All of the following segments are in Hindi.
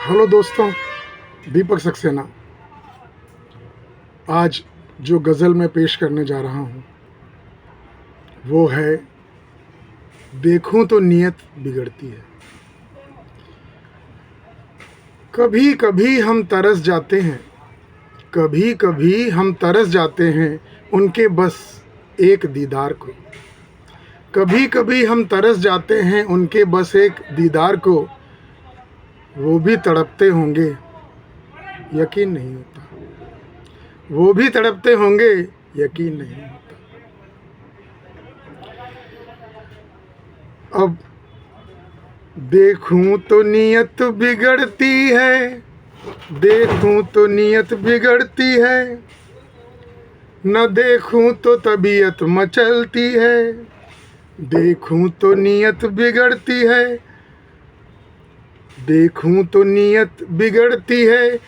हेलो दोस्तों, दीपक सक्सेना। आज जो गज़ल मैं पेश करने जा रहा हूँ वो है देखूं तो नीयत बिगड़ती है। कभी कभी हम तरस जाते हैं, कभी कभी हम तरस जाते हैं उनके बस एक दीदार को। कभी कभी हम तरस जाते हैं उनके बस एक दीदार को। वो भी तड़पते होंगे, यकीन नहीं होता। वो भी तड़पते होंगे, यकीन नहीं होता। अब देखूं तो नीयत बिगड़ती है, देखूं तो नीयत बिगड़ती है, न देखूं तो तबीयत मचलती है। देखूं तो नीयत बिगड़ती है, देखूं तो नीयत बिगड़ती है,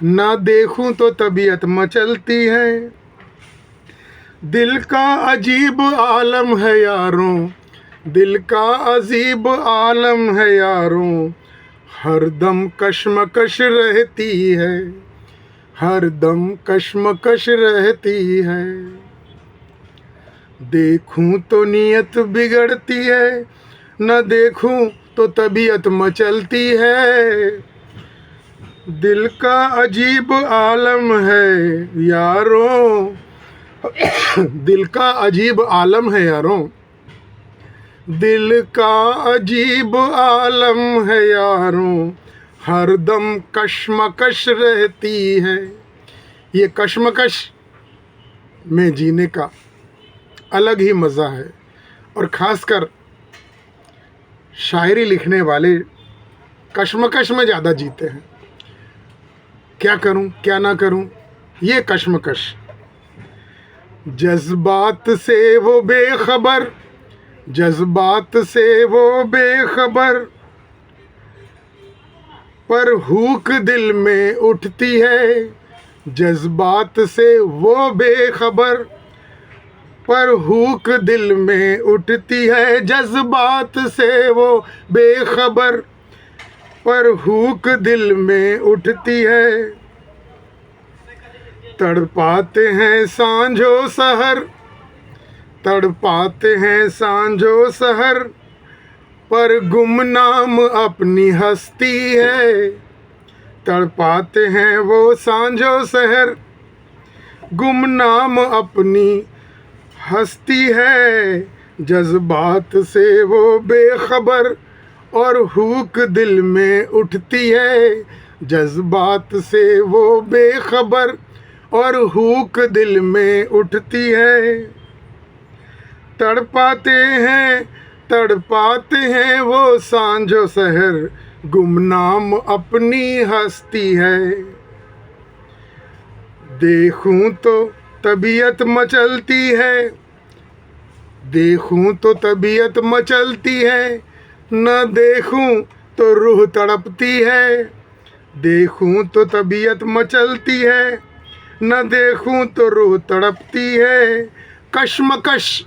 ना देखूं तो तबीयत मचलती है। दिल का अजीब आलम है यारों, दिल का अजीब आलम है यारों, हरदम कश्मकश रहती है, हरदम कश्मकश रहती है। देखूं तो नीयत बिगड़ती है, न देखूं तो तबीयत मचलती है। दिल का अजीब आलम है यारों, दिल का अजीब आलम है यारों, दिल का अजीब आलम है यारों, हरदम कश्मकश रहती है। ये कश्मकश में जीने का अलग ही मज़ा है, और ख़ासकर शायरी लिखने वाले कश्मकश में ज़्यादा जीते हैं। क्या करूं क्या ना करूं, ये कश्मकश। जज्बात से वो बेखबर, जज्बात से वो बेखबर, पर हुक दिल में उठती है। जज्बात से वो बेखबर, पर हुक दिल में उठती है। जज्बात से वो बेखबर, पर हुक दिल में उठती है। तड़पाते हैं सांझो सहर, तड़पाते हैं सांझो सहर, पर गुमनाम अपनी हस्ती है। तड़पाते हैं वो सांझो सहर, गुमनाम अपनी हस्ती है। जज्बात से वो बेखबर, और हुक दिल में उठती है। जज्बात से वो बेखबर, और हुक दिल में उठती है। तड़पाते हैं, तड़पाते हैं वो सांझो सहर, गुमनाम अपनी हस्ती है। देखूं तो तबीयत मचलती है, देखूं तो तबीयत मचलती है, न देखूं तो रूह तड़पती है। देखूं तो तबीयत मचलती है, न देखूं तो रूह तड़पती है। कश्मकश,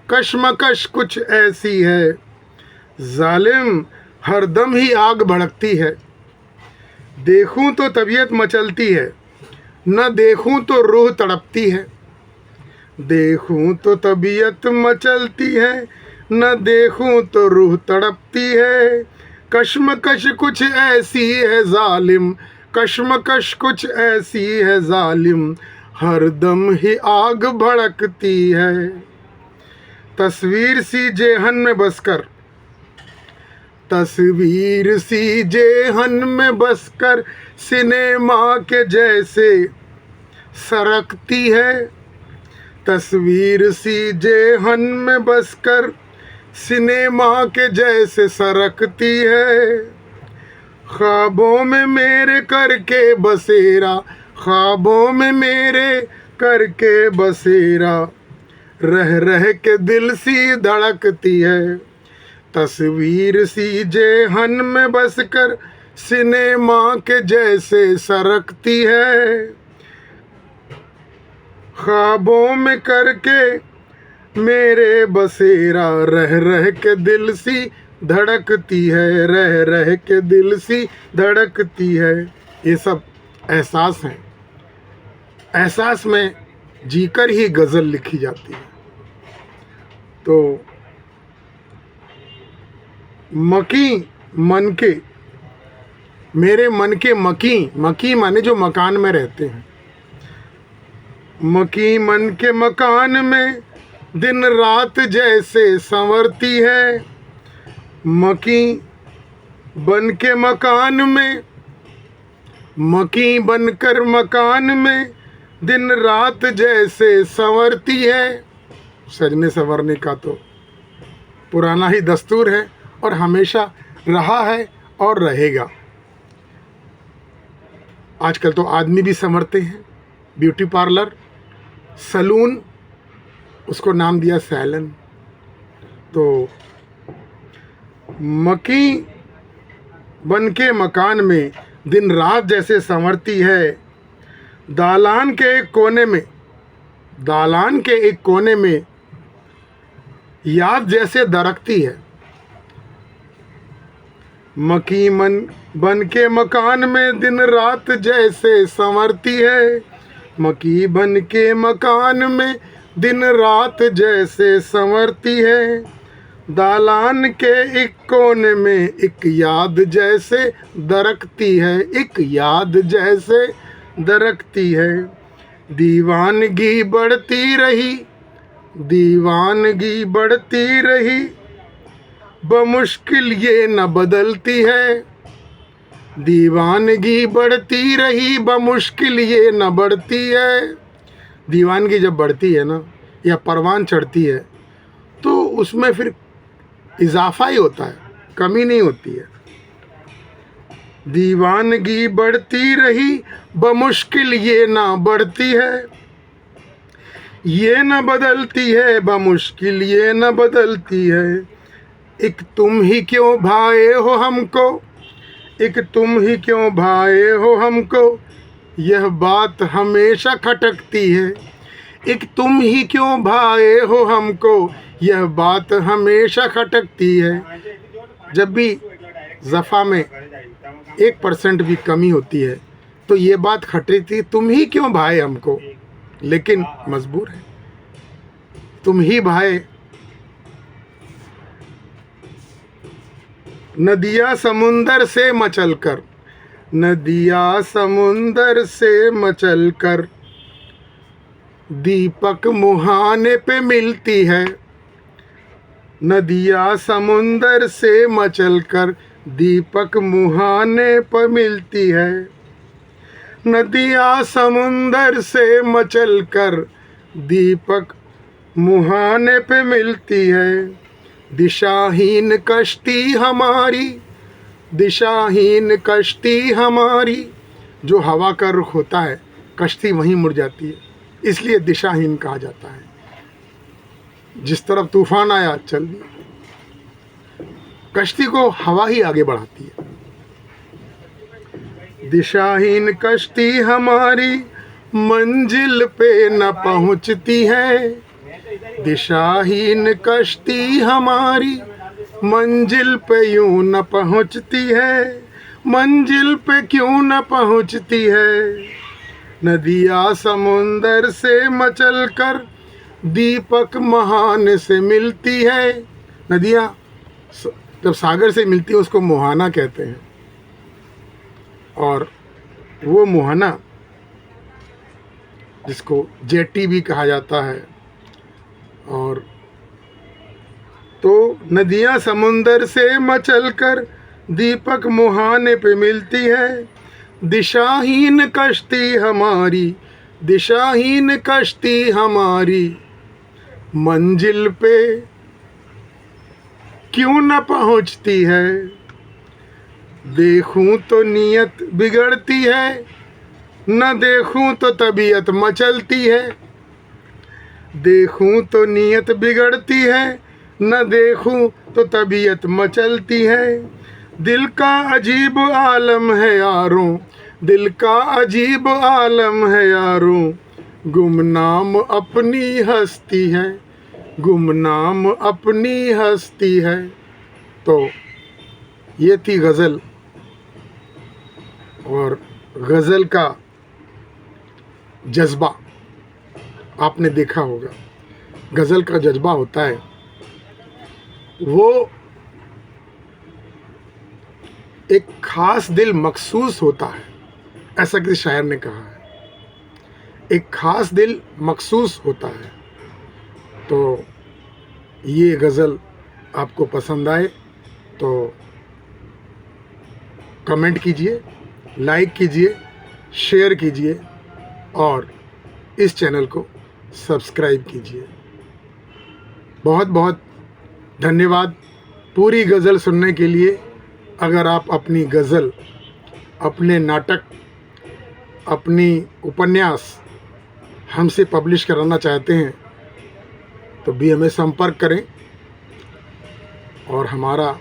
कश्मकश कुछ ऐसी है, जालिम हरदम ही आग भड़कती है। देखूं तो तबीयत मचलती है, न देखूं तो रूह तड़पती है। देखूं तो तबीयत मचलती है, न देखूं तो रूह तड़पती है। कश्मकश कुछ ऐसी है जालिम, कश्मकश कुछ ऐसी है जालिम, हरदम ही आग भड़कती है। तस्वीर सी जेहन में बसकर, तस्वीर सी जेहन में बसकर, सिनेमा के जैसे सरकती है। तस्वीर सी जेहन में बसकर, सिनेमा के जैसे सरकती है। ख्वाबों में मेरे करके बसेरा, ख्वाबों में मेरे करके बसेरा, रह रह के दिल सी धड़कती है। तस्वीर सी जेहन में बसकर, सिनेमा के जैसे सरकती है। ख्वाबों में करके मेरे बसेरा, रह रह के दिल सी धड़कती है, रह रह के दिल सी धड़कती है। ये सब एहसास हैं। एहसास में जीकर ही गज़ल लिखी जाती है। तो मकी मन के, मेरे मन के मकी, मकी माने जो मकान में रहते हैं, मकी मन के मकान में दिन रात जैसे संवरती है। मकी बन के मकान में, मकी बनकर मकान में दिन रात जैसे संवरती है। सजने संवरने का तो पुराना ही दस्तूर है और हमेशा रहा है और रहेगा। आजकल तो आदमी भी संवरते हैं। ब्यूटी पार्लर, सलून, उसको नाम दिया सैलन। तो मकी बन के मकान में दिन रात जैसे संवरती है। दालान के एक कोने में, दालान के एक कोने में याद जैसे दरकती है। मकी मन बन के मकान में दिन रात जैसे संवरती है। मकी बन के मकान में दिन रात जैसे संवरती है। दालान के एक कोने में एक याद जैसे दरकती है, एक याद जैसे दरकती है। दीवानगी बढ़ती रही, दीवानगी बढ़ती रही, बमुश्किल ये न बदलती है। दीवानगी बढ़ती रही, बमुश्किल ये न बढ़ती है। दीवानगी जब बढ़ती है ना, या परवान चढ़ती है, तो उसमें फिर इजाफा ही होता है, कमी नहीं होती है। दीवानगी बढ़ती रही, बमुश्किल ये ना बढ़ती है। ये न बदलती है, बमुश्किल ये न बदलती है। एक तुम ही क्यों भाए हो हमको, एक तुम ही क्यों भाए हो हमको, यह बात हमेशा खटकती है। एक तुम ही क्यों भाए हो हमको, यह बात हमेशा खटकती है। जब भी ज़फ़ा में 1% भी कमी होती है तो ये बात खटकती, तुम ही क्यों भाए हमको, लेकिन मजबूर है, तुम ही भाए। नदियाँ समुंदर से मचल कर, नदियाँ समुंदर से मचल कर दीपक मुहाने पे मिलती है। नदियाँ समुंदर से मचल कर दीपक मुहाने पर मिलती है। नदियाँ समुंदर से मचल कर दीपक मुहाने पे मिलती है। दिशाहीन कश्ती हमारी, दिशाहीन कश्ती हमारी, जो हवा का रुख होता है कश्ती वहीं मुड़ जाती है, इसलिए दिशाहीन कहा जाता है। जिस तरफ तूफान आया चल दिया, कश्ती को हवा ही आगे बढ़ाती है। दिशाहीन कश्ती हमारी मंजिल पे न पहुंचती है। दिशाहीन कश्ती हमारी मंजिल पे यूं न पहुंचती है। मंजिल पे क्यों न पहुंचती है। नदियाँ समुंदर से मचल कर दीपक मुहाने से मिलती है। नदियाँ जब सागर से मिलती है उसको मुहाना कहते हैं, और वो मुहाना जिसको जेटी भी कहा जाता है। और तो नदियाँ समुंदर से मचल कर दीपक मुहाने पे मिलती है। दिशाहीन कश्ती हमारी, दिशाहीन कश्ती हमारी मंजिल पे क्यों न पहुंचती है। देखूं तो नीयत बिगड़ती है, न देखूं तो तबीयत मचलती है। देखूं तो नीयत बिगड़ती है, न देखूं तो तबीयत मचलती है। दिल का अजीब आलम है यारों, दिल का अजीब आलम है यारों, गुमनाम अपनी हस्ती है, गुमनाम अपनी हस्ती है। तो ये थी गज़ल, और गज़ल का जज्बा आपने देखा होगा। गज़ल का जज्बा होता है वो एक ख़ास दिल मखसूस होता है, ऐसा किसी शायर ने कहा है। एक ख़ास दिल मखसूस होता है। तो ये गज़ल आपको पसंद आए तो कमेंट कीजिए, लाइक कीजिए, शेयर कीजिए और इस चैनल को सब्सक्राइब कीजिए। बहुत बहुत धन्यवाद पूरी गज़ल सुनने के लिए। अगर आप अपनी गज़ल, अपने नाटक, अपनी उपन्यास हमसे पब्लिश कराना चाहते हैं तो भी हमें संपर्क करें। और हमारा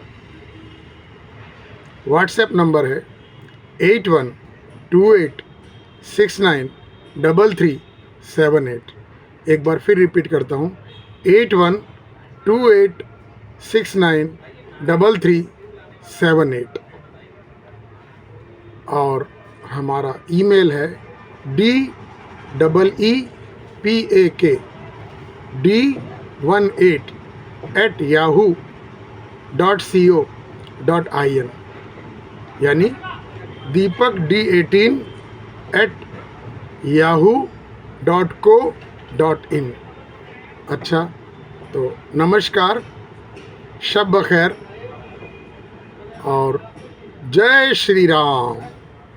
व्हाट्सएप नंबर है 8128693378। एक बार फिर रिपीट करता हूँ, 8128693378। और हमारा ईमेल है deepak18@yahoo.co.in, यानी deepakd18@yahoo.co.in। अच्छा, तो नमस्कार, शब बखैर और जय श्री राम।